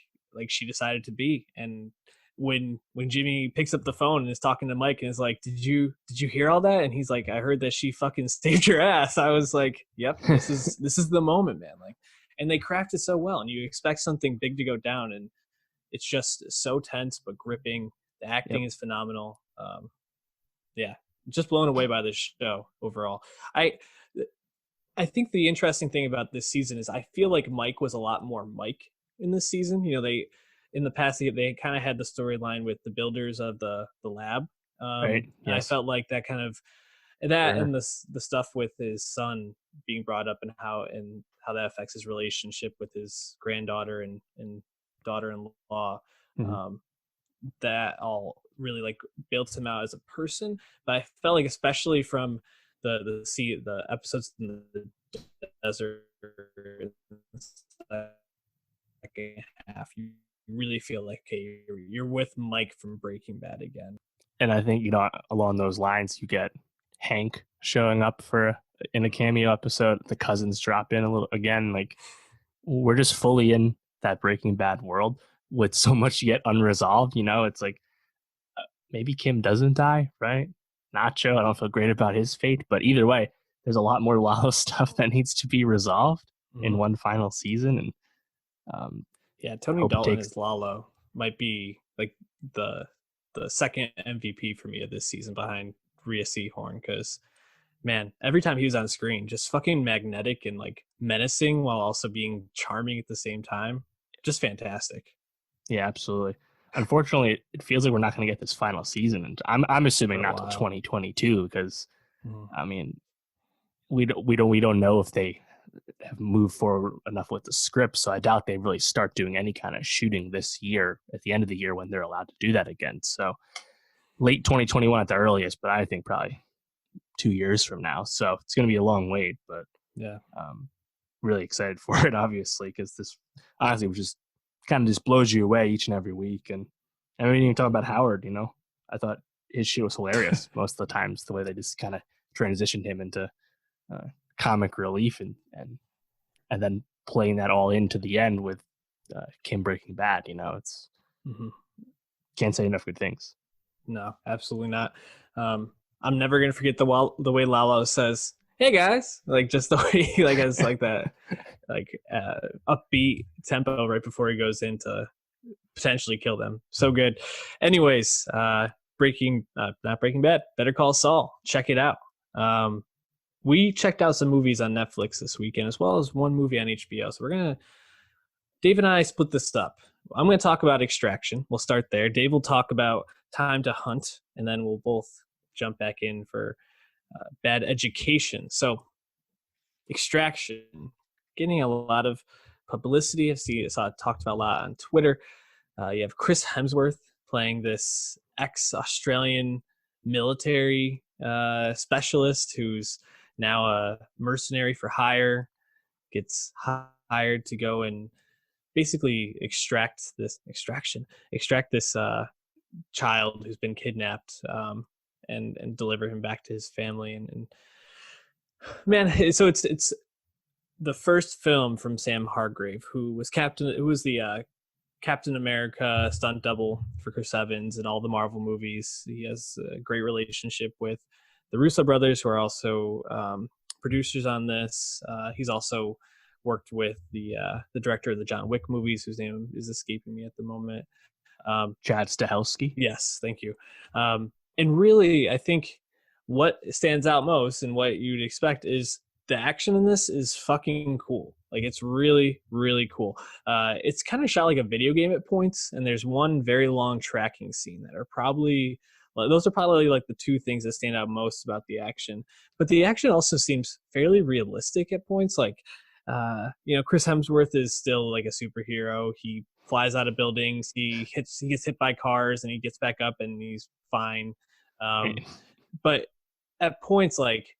S1: she decided to be. And when Jimmy picks up the phone and is talking to Mike and is like, did you hear all that? And he's like, I heard that she fucking saved your ass. I was like, yep, this is the moment, man. Like, and they craft it so well, and you expect something big to go down, and it's just so tense but gripping. The acting is phenomenal. Just blown away by this show overall. I think the interesting thing about this season is I feel like Mike was a lot more Mike in this season. You know, in the past they kind of had the storyline with the builders of the lab.
S2: Right. Yes.
S1: I felt like that kind of that and the stuff with his son being brought up and how that affects his relationship with his granddaughter and daughter-in-law.
S2: Mm-hmm.
S1: That all really like built him out as a person. But I felt like especially from the episodes in the desert second half, you really feel like, okay, you're with Mike from Breaking Bad again.
S2: And I think, you know, along those lines, you get Hank showing up in a cameo episode. The cousins drop in a little again. Like, we're just fully in that Breaking Bad world with so much yet unresolved. You know, it's like maybe Kim doesn't die, right? Nacho, I don't feel great about his fate, but either way, there's a lot more Lalo stuff that needs to be resolved in one final season. And
S1: Tony Dalton as Lalo might be like the second MVP for me of this season behind Rhea Seehorn, because man, every time he was on screen, just fucking magnetic and like menacing while also being charming at the same time. Just fantastic.
S2: Yeah, absolutely. Unfortunately, it feels like we're not going to get this final season, and I'm assuming not till 2022, because I mean, we don't know if they have moved forward enough with the script, so I doubt they really start doing any kind of shooting this year at the end of the year when they're allowed to do that again. So late 2021 at the earliest, but I think probably 2 years from now. So it's going to be a long wait, but really excited for it, obviously, because this honestly was just kind of just blows you away each and every week. And I didn't even talk about Howard. You know, I thought his shit was hilarious most of the times, the way they just kind of transitioned him into comic relief and then playing that all into the end with Kim Breaking Bad. You know, it's can't say enough good things.
S1: No, absolutely not. I'm never gonna forget the way Lalo says, "Hey guys," like just the way he like has like that like upbeat tempo right before he goes in to potentially kill them. So good. Anyways, not Breaking Bad, Better Call Saul. Check it out. We checked out some movies on Netflix this weekend, as well as one movie on HBO. So Dave and I split this up. I'm going to talk about Extraction. We'll start there. Dave will talk about Time to Hunt, and then we'll both jump back in for Bad Education. So Extraction, getting a lot of publicity. I saw it talked about a lot on Twitter. You have Chris Hemsworth playing this ex-Australian military specialist who's now a mercenary for hire, gets hired to go and basically extract this child who's been kidnapped and deliver him back to his family. And man, so it's the first film from Sam Hargrave, who was the Captain America stunt double for Chris Evans in all the Marvel movies. He has a great relationship with the Russo brothers, who are also producers on this. He's also worked with the director of the John Wick movies, whose name is escaping me at the moment.
S2: Chad Stahelski.
S1: Yes, thank you. And really, I think what stands out most and what you'd expect is the action in this is fucking cool. Like, it's really, really cool. It's kind of shot like a video game at points, and there's one very long tracking scene that are probably like the two things that stand out most about the action. But the action also seems fairly realistic at points. Like, Chris Hemsworth is still like a superhero. He flies out of buildings. He gets hit by cars, and he gets back up, and he's fine.
S2: Right.
S1: But at points, like,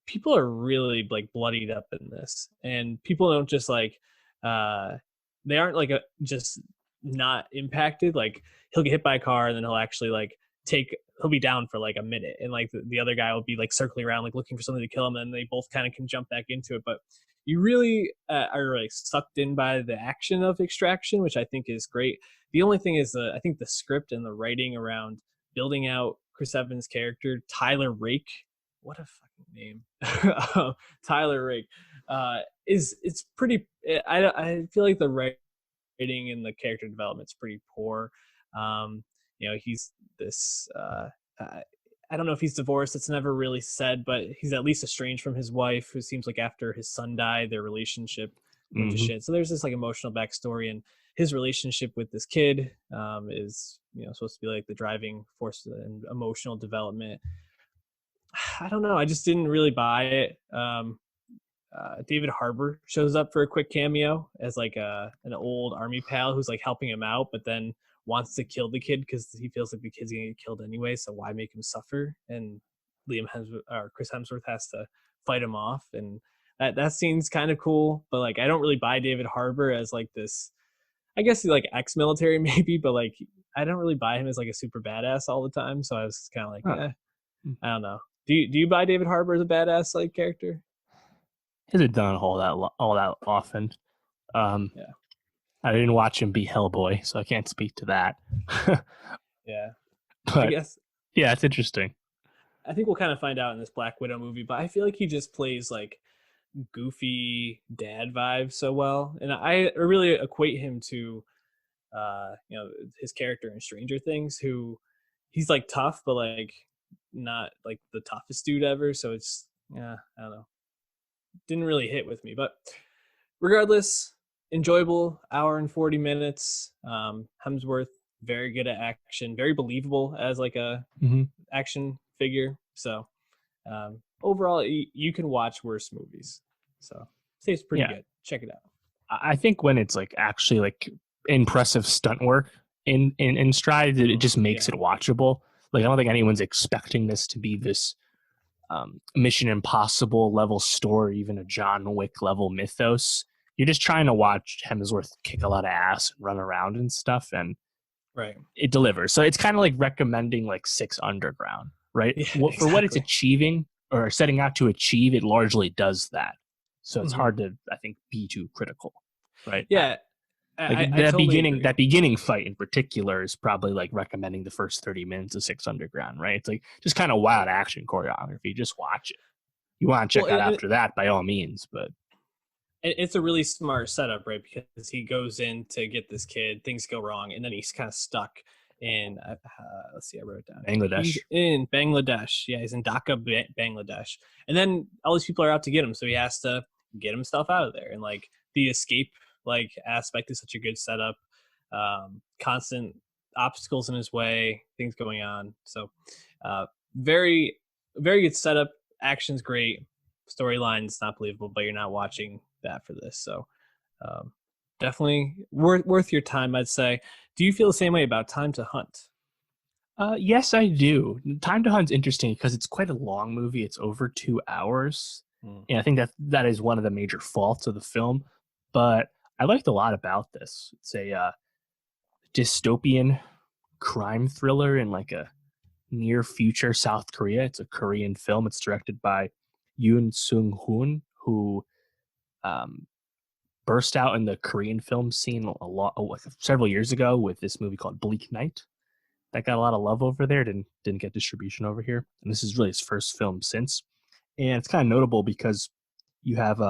S1: people are really like bloodied up in this, and people don't just like they aren't like just not impacted. Like, he'll get hit by a car, and then he'll actually like he'll be down for like a minute, and like the other guy will be like circling around like looking for something to kill him, and they both kind of can jump back into it. But you really are like sucked in by the action of Extraction, which I think is great. The only thing is, I think the script and the writing around building out Chris Evans' character, Tyler Rake, what a fucking name, Tyler Rake, it's pretty. I feel like the writing and the character development's pretty poor. He's this. I don't know if he's divorced. It's never really said, but he's at least estranged from his wife, who seems like after his son died, their relationship went to shit. So there's this like emotional backstory, and his relationship with this kid is supposed to be like the driving force and emotional development. I don't know. I just didn't really buy it. David Harbour shows up for a quick cameo as like an old army pal who's like helping him out, but then wants to kill the kid because he feels like the kid's gonna get killed anyway. So why make him suffer? And Chris Hemsworth has to fight him off, and that scene's kind of cool. But like, I don't really buy David Harbour as like this. I guess he's like ex-military maybe, but like, I don't really buy him as like a super badass all the time. So I was kind of like, I don't know. Do you buy David Harbour as a badass like character?
S2: Hasn't done all that often.
S1: Yeah.
S2: I didn't watch him be Hellboy, so I can't speak to that.
S1: Yeah.
S2: But
S1: I guess.
S2: Yeah, it's interesting.
S1: I think we'll kind of find out in this Black Widow movie, but I feel like he just plays like goofy dad vibes so well, and I really equate him to, his character in Stranger Things, who he's like tough, but like not like the toughest dude ever. So it's, I don't know, didn't really hit with me, but regardless, enjoyable hour and 40 minutes. Hemsworth, very good at action, very believable as like a action figure. So overall, you can watch worse movies. So say it's pretty good. Check it out.
S2: I think when it's like actually like impressive stunt work in stride, it just makes it watchable. Like, I don't think anyone's expecting this to be this Mission Impossible level story, even a John Wick level mythos. You're just trying to watch Hemsworth kick a lot of ass and run around and stuff, and it delivers. So it's kind of like recommending like 6 Underground, right? Yeah, exactly. For what it's achieving or setting out to achieve, it largely does that. So it's hard to, I think, be too critical, right?
S1: Yeah.
S2: Like that beginning fight in particular is probably like recommending the first 30 minutes of 6 Underground, right? It's like just kind of wild action choreography. Just watch it. You want to check out after that, by all means, but
S1: it's a really smart setup, right? Because he goes in to get this kid, things go wrong, and then he's kind of stuck in let's see, I wrote it down.
S2: Bangladesh.
S1: He's in Bangladesh. Yeah, he's in Dhaka, Bangladesh, and then all these people are out to get him, so he has to get himself out of there. And like the escape like aspect is such a good setup. Constant obstacles in his way, things going on. So very, very good setup. Action's great. Storyline's not believable, but you're not watching that for this. So definitely worth your time, I'd say. Do you feel the same way about Time to Hunt?
S2: Yes, I do. Time to Hunt's interesting because it's quite a long movie. It's over 2 hours. And I think that is one of the major faults of the film. But I liked a lot about this. It's a dystopian crime thriller in like a near future South Korea. It's a Korean film. It's directed by Yoon Sung-hoon, who burst out in the Korean film scene several years ago with this movie called Bleak Night. That got a lot of love over there. Didn't get distribution over here. And this is really his first film since. And it's kind of notable because you have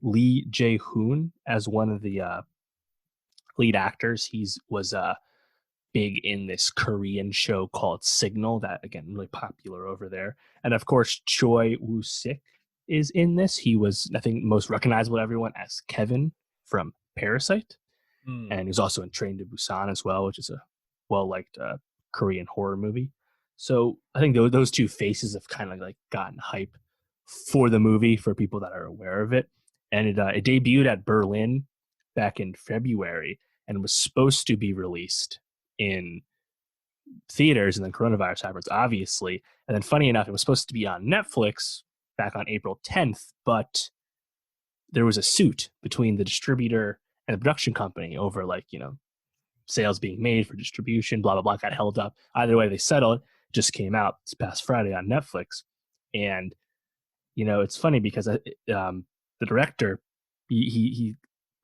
S2: Lee Jae-hoon as one of the lead actors. He was big in this Korean show called Signal that, again, really popular over there. And of course, Choi Woo-sik is in this. He was, I think, most recognizable to everyone as Kevin from Parasite. And he's also in Train to Busan as well, which is a well-liked Korean horror movie. So I think those two faces have kind of like gotten hype for the movie for people that are aware of it. And it debuted at Berlin back in February. and was supposed to be released in theaters, and then coronavirus happens, obviously. And then, funny enough, it was supposed to be on Netflix back on April 10th, but there was a suit between the distributor and the production company over, like, sales being made for distribution, blah, blah, blah, got held up. Either way, they settled. Just came out this past Friday on Netflix. And, it's funny because the director, he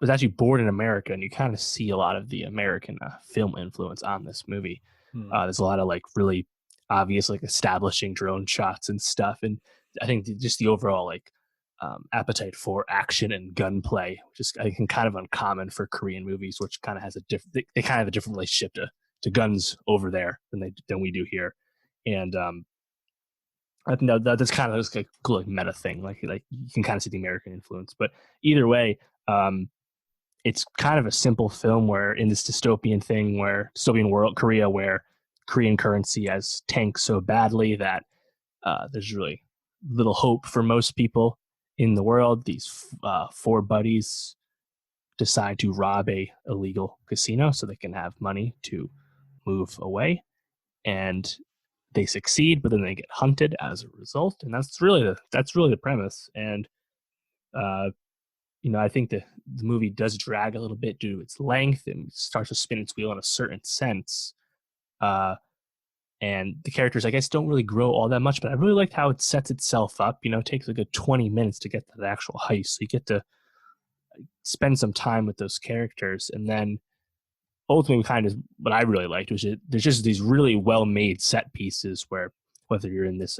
S2: was actually born in America, and you kind of see a lot of the American film influence on this movie. There's a lot of like really obvious like establishing drone shots and stuff, and I think just the overall like appetite for action and gunplay, which is I think kind of uncommon for Korean movies, which kind of has they kind of have a different relationship to guns over there than we do here, and I think that's kind of this like cool like meta thing, like you can kind of see the American influence, but either way, it's kind of a simple film where in this dystopian world, Korea, where Korean currency has tanked so badly that there's really little hope for most people in the world. These four buddies decide to rob a illegal casino so they can have money to move away, and they succeed, but then they get hunted as a result, and that's really the premise. And I think the movie does drag a little bit due to its length and starts to spin its wheel in a certain sense. And the characters, I guess, don't really grow all that much, but I really liked how it sets itself up. It takes a good 20 minutes to get to the actual heist, so you get to spend some time with those characters. And then ultimately, kind of what I really liked was there's just these really well-made set pieces where whether you're in this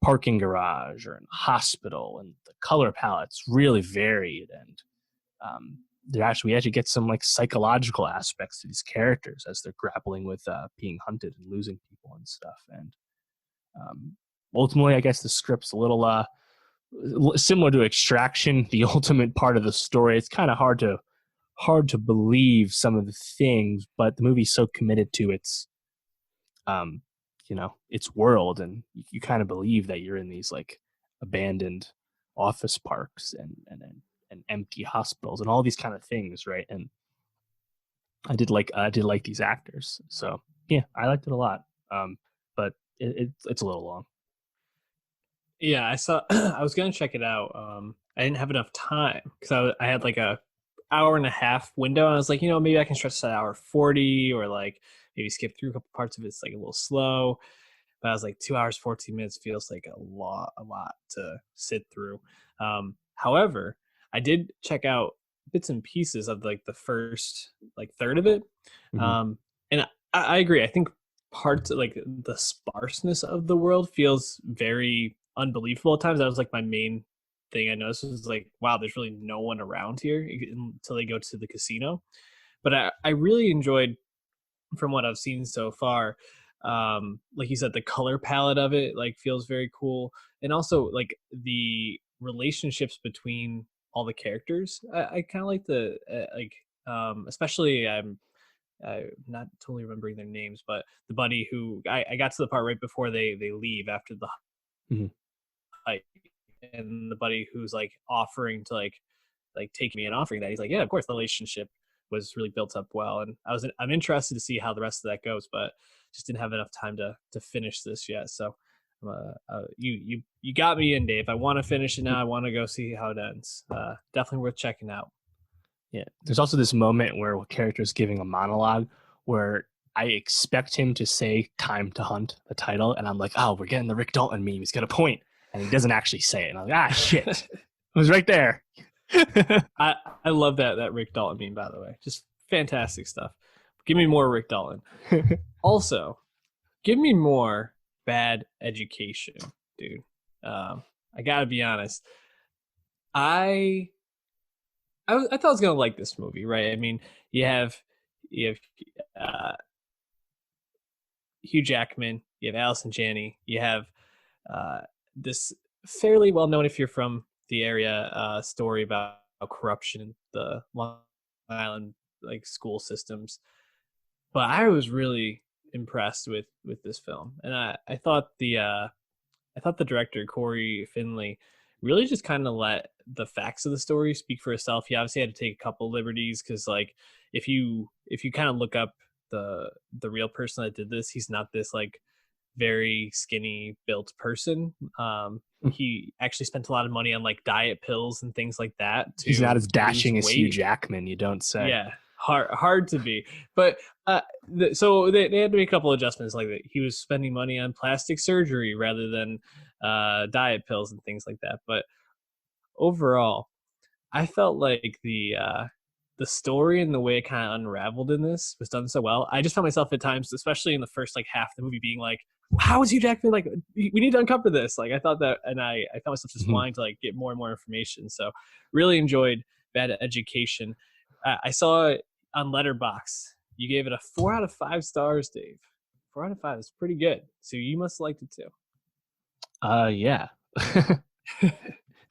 S2: parking garage or in a hospital, and the color palette's really varied, and we actually get some like psychological aspects to these characters as they're grappling with being hunted and losing people and stuff. And ultimately, I guess the script's a little similar to Extraction, the ultimate part of the story. It's kind of hard to believe some of the things, but the movie's so committed to its its world, and you kind of believe that you're in these like abandoned office parks and empty hospitals and all these kind of things, right? And I did like these actors, so yeah, I liked it a lot. But it's a little long.
S1: Yeah, I saw. I was gonna check it out. I didn't have enough time because I had like a hour and a half window, and I was like, maybe I can stretch that hour 40, or like maybe skip through a couple parts of it. It's like a little slow. But I was like, 2 hours 14 minutes feels like a lot to sit through. However, I did check out bits and pieces of like the first like third of it, and I agree. I think parts of, like the sparseness of the world feels very unbelievable at times. That was like my main thing I noticed was like, wow, there's really no one around here until they go to the casino. But I really enjoyed, from what I've seen so far, like you said, the color palette of it like feels very cool, and also like the relationships between all the characters. I kind of like the especially I'm not totally remembering their names, but the buddy who I got to the part right before they leave after the hike, and the buddy who's like offering to like take me and offering that, he's like, yeah, of course. The relationship was really built up well, and I'm interested to see how the rest of that goes, but just didn't have enough time to finish this yet. So you got me in, Dave. I want to finish it now. I want to go see how it ends. Definitely worth checking out.
S2: Yeah, there's also this moment where a character is giving a monologue where I expect him to say "Time to Hunt," the title, and I'm like, oh, we're getting the Rick Dalton meme. He's got a point, and he doesn't actually say it. And I'm like, shit, it was right there.
S1: I love that Rick Dalton meme, by the way. Just fantastic stuff. Give me more Rick Dalton. Also, give me more Bad Education, dude. I gotta be honest. I thought I was gonna like this movie, right? I mean, you have Hugh Jackman, you have Allison Janney, you have this fairly well known, if you're from the area, story about corruption in the Long Island like school systems. But I was really impressed with this film, and I thought the director Corey Finley really just kind of let the facts of the story speak for itself. He obviously had to take a couple liberties because like if you kind of look up the real person that did this, he's not this like very skinny built person. He actually spent a lot of money on like diet pills and things like that
S2: He's not
S1: to
S2: as dashing
S1: lose
S2: as Hugh
S1: weight.
S2: Jackman, you don't say.
S1: Yeah, hard to be. But so they had to make a couple adjustments, like that. He was spending money on plastic surgery rather than diet pills and things like that. But overall, I felt like the story and the way it kind of unraveled in this was done so well. I just found myself at times, especially in the first like half of the movie, being like, "How is Hugh Jackman like? We need to uncover this." Like I thought that, and I found myself just wanting to like get more and more information. So really enjoyed Bad Education. I saw it on Letterboxd. You gave it a 4 out of 5 stars, Dave. 4 out of 5 is pretty good. So you must have liked it too.
S2: Yeah.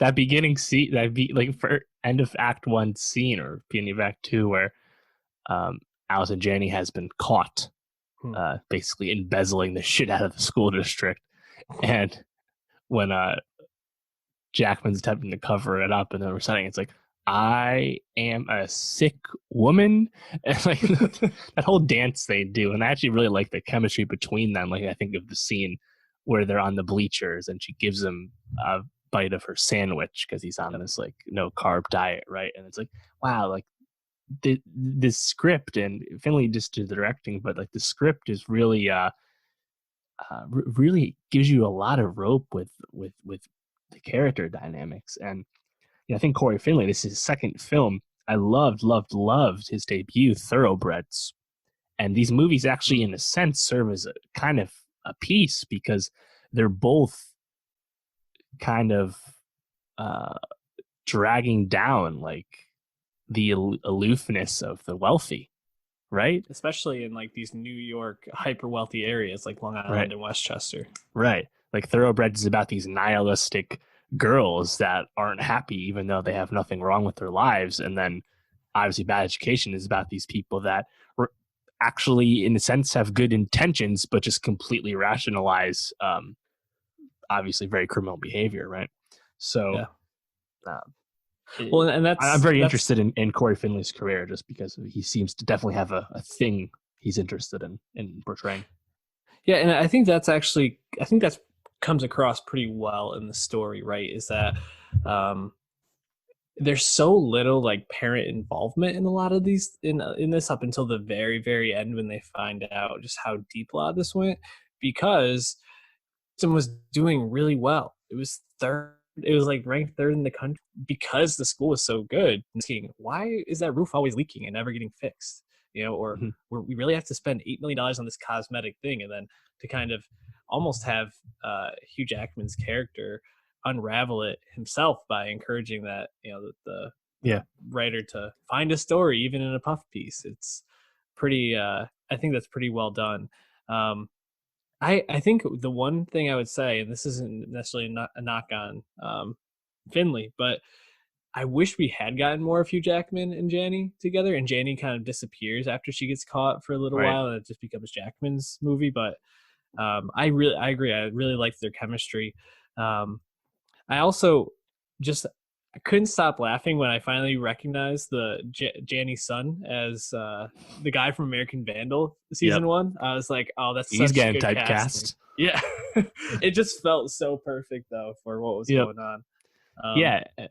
S2: That beginning scene, like for end of Act 1 scene or beginning of Act 2, where Allison Janney has been caught basically embezzling the shit out of the school district, and when Jackman's attempting to cover it up and then reciting, it's like, I am a sick woman, and like that whole dance they do, and I actually really like the chemistry between them. Like I think of the scene where they're on the bleachers and she gives him a bite of her sandwich because he's on this like no carb diet, right? And it's like, wow, like this script, and Finley just did the directing, but like the script is really really gives you a lot of rope with the character dynamics. And I think Corey Finley, this is his second film. I loved his debut, Thoroughbreds. And these movies actually, in a sense, serve as a kind of a piece because they're both kind of dragging down like the aloofness of the wealthy, right?
S1: Especially in like these New York hyper wealthy areas like Long Island and Westchester.
S2: Right. Like Thoroughbreds is about these nihilistic girls that aren't happy even though they have nothing wrong with their lives. And then obviously Bad Education is about these people that actually in a sense have good intentions but just completely rationalize obviously very criminal behavior, right? So
S1: well, and
S2: I'm very interested in Corey Finley's career just because he seems to definitely have a thing he's interested in portraying.
S1: Yeah, and I think that's comes across pretty well in the story, right? Is that there's so little like parent involvement in a lot of these in this up until the very, very end when they find out just how deep a lot of this went, because system was doing really well. It was third. It was like ranked third in the country because the school was so good. Why is that roof always leaking and never getting fixed? Or we really have to spend $8 million on this cosmetic thing, and then to kind of almost have Hugh Jackman's character unravel it himself by encouraging that the writer to find a story even in a puff piece. It's pretty. I think that's pretty well done. I think the one thing I would say, and this isn't necessarily not a knock on Finley, but I wish we had gotten more of Hugh Jackman and Janney together, and Janney kind of disappears after she gets caught for a little while, and it just becomes Jackman's movie. But I agree. I really liked their chemistry. I also I couldn't stop laughing when I finally recognized the Janney's son as the guy from American Vandal season 1. I was like, oh, that's
S2: he's
S1: such
S2: getting
S1: good
S2: typecast.
S1: Casting. Yeah, it just felt so perfect though for what was going on.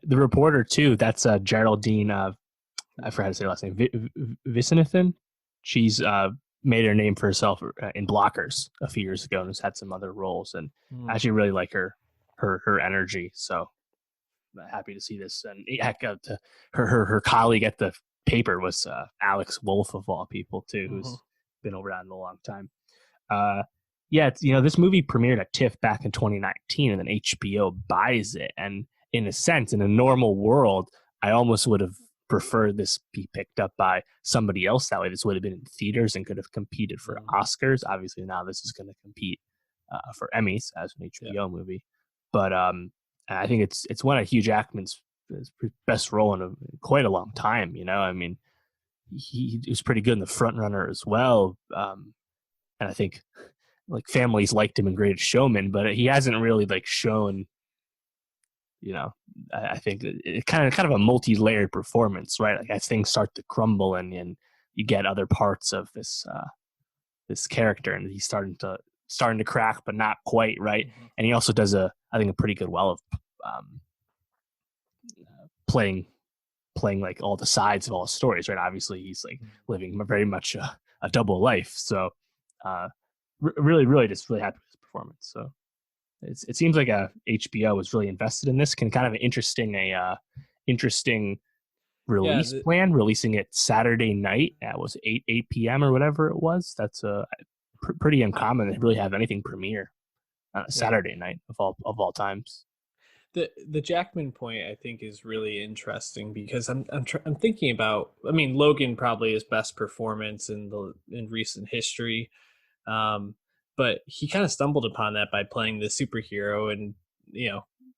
S2: The reporter too. That's Geraldine. I forgot to say her last name. Viswanathan. She's made her name for herself in Blockers a few years ago and has had some other roles. And I actually really like her energy. So I'm happy to see this. And her colleague at the paper was Alex Wolff of all people too, who's been around a long time. This movie premiered at TIFF back in 2019, and then HBO buys it. And in a sense, in a normal world, I almost would have preferred this be picked up by somebody else. That way, this would have been in theaters and could have competed for Oscars. Obviously, now this is going to compete for Emmys as an HBO movie. But I think it's one of Hugh Jackman's best role in quite a long time. I mean, he was pretty good in The Front Runner as well. And I think like families liked him in Greatest Showman, but he hasn't really like shown I think it kind of a multi-layered performance, right? Like as things start to crumble and you get other parts of this character, and he's starting to crack, but not quite, right?
S1: Mm-hmm.
S2: And he also does I think a pretty good well of playing like all the sides of all stories, right? Obviously, he's like living very much a double life. So, really, just really happy with his performance. So, it seems like HBO was really invested in this. Kind of an interesting release plan, releasing it Saturday night at 8 p.m. or whatever it was. That's pretty uncommon to really have anything premiere on a Saturday night of all times.
S1: The Jackman point, I think, is really interesting because I'm thinking about. I mean, Logan probably his best performance in recent history, but he kind of stumbled upon that by playing the superhero, and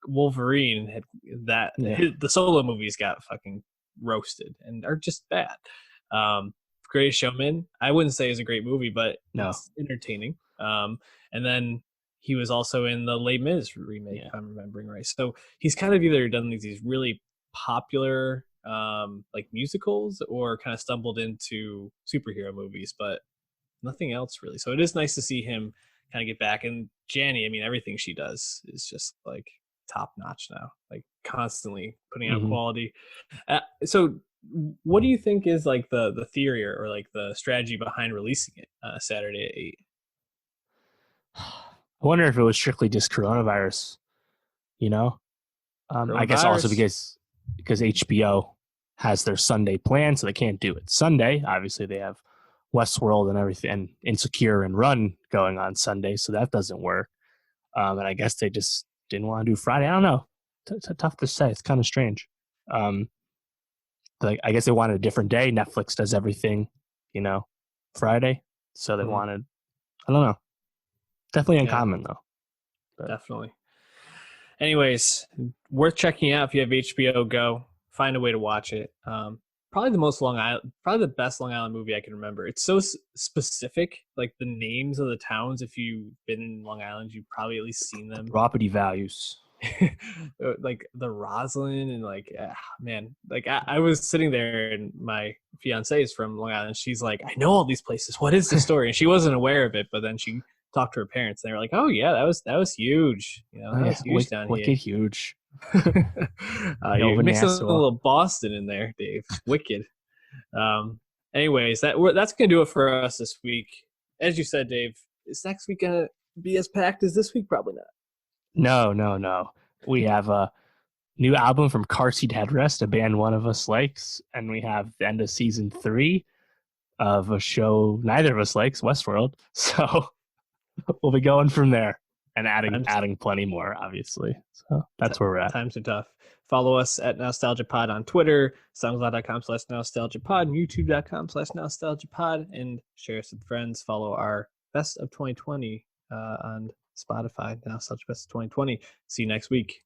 S1: Wolverine had that. The solo movies got fucking roasted and are just bad. Greatest Showman, I wouldn't say is a great movie, but it's entertaining. And then he was also in the Les Mis remake, if I'm remembering right. So he's kind of either done these really popular like musicals or kind of stumbled into superhero movies, but nothing else really. So it is nice to see him kind of get back. And Janny, I mean, everything she does is just like top notch now, like constantly putting out quality. So what do you think is like the theory or like the strategy behind releasing it Saturday at 8?
S2: I wonder if it was strictly just coronavirus, I guess also because HBO has their Sunday plan, so they can't do it Sunday. Obviously, they have Westworld and everything, and Insecure and Run going on Sunday, so that doesn't work. And I guess they just didn't want to do Friday. I don't know. It's tough to say. It's kind of strange. Like I guess they wanted a different day. Netflix does everything, Friday, so they wanted. I don't know. Definitely uncommon though.
S1: But. Definitely. Anyways, worth checking out if you have HBO Go. Find a way to watch it. Probably the best Long Island movie I can remember. It's so specific, like the names of the towns. If you've been in Long Island, you've probably at least seen them.
S2: Property values.
S1: Like the Roslyn and like man, like I was sitting there and my fiance is from Long Island. She's like, I know all these places. What is the story? And she wasn't aware of it, but then she talked to her parents and they were like, oh yeah, that was huge. That was huge down here.
S2: Wicked huge.
S1: You're mixing a little Boston in there, Dave. Wicked. Anyways, that's gonna do it for us this week. As you said, Dave, is next week gonna be as packed as this week? Probably not.
S2: No. We have a new album from Car Seat Headrest, a band one of us likes, and we have the end of season 3 of a show neither of us likes, Westworld. So we'll be going from there and adding plenty more, obviously. So that's where we're at.
S1: Times are tough. Follow us at NowstalgiaPod on Twitter, SoundCloud.com/NowstalgiaPod, YouTube.com/NowstalgiaPod, and share us with friends. Follow our Best of 2020 on Spotify, Nostalgia Best of 2020. See you next week.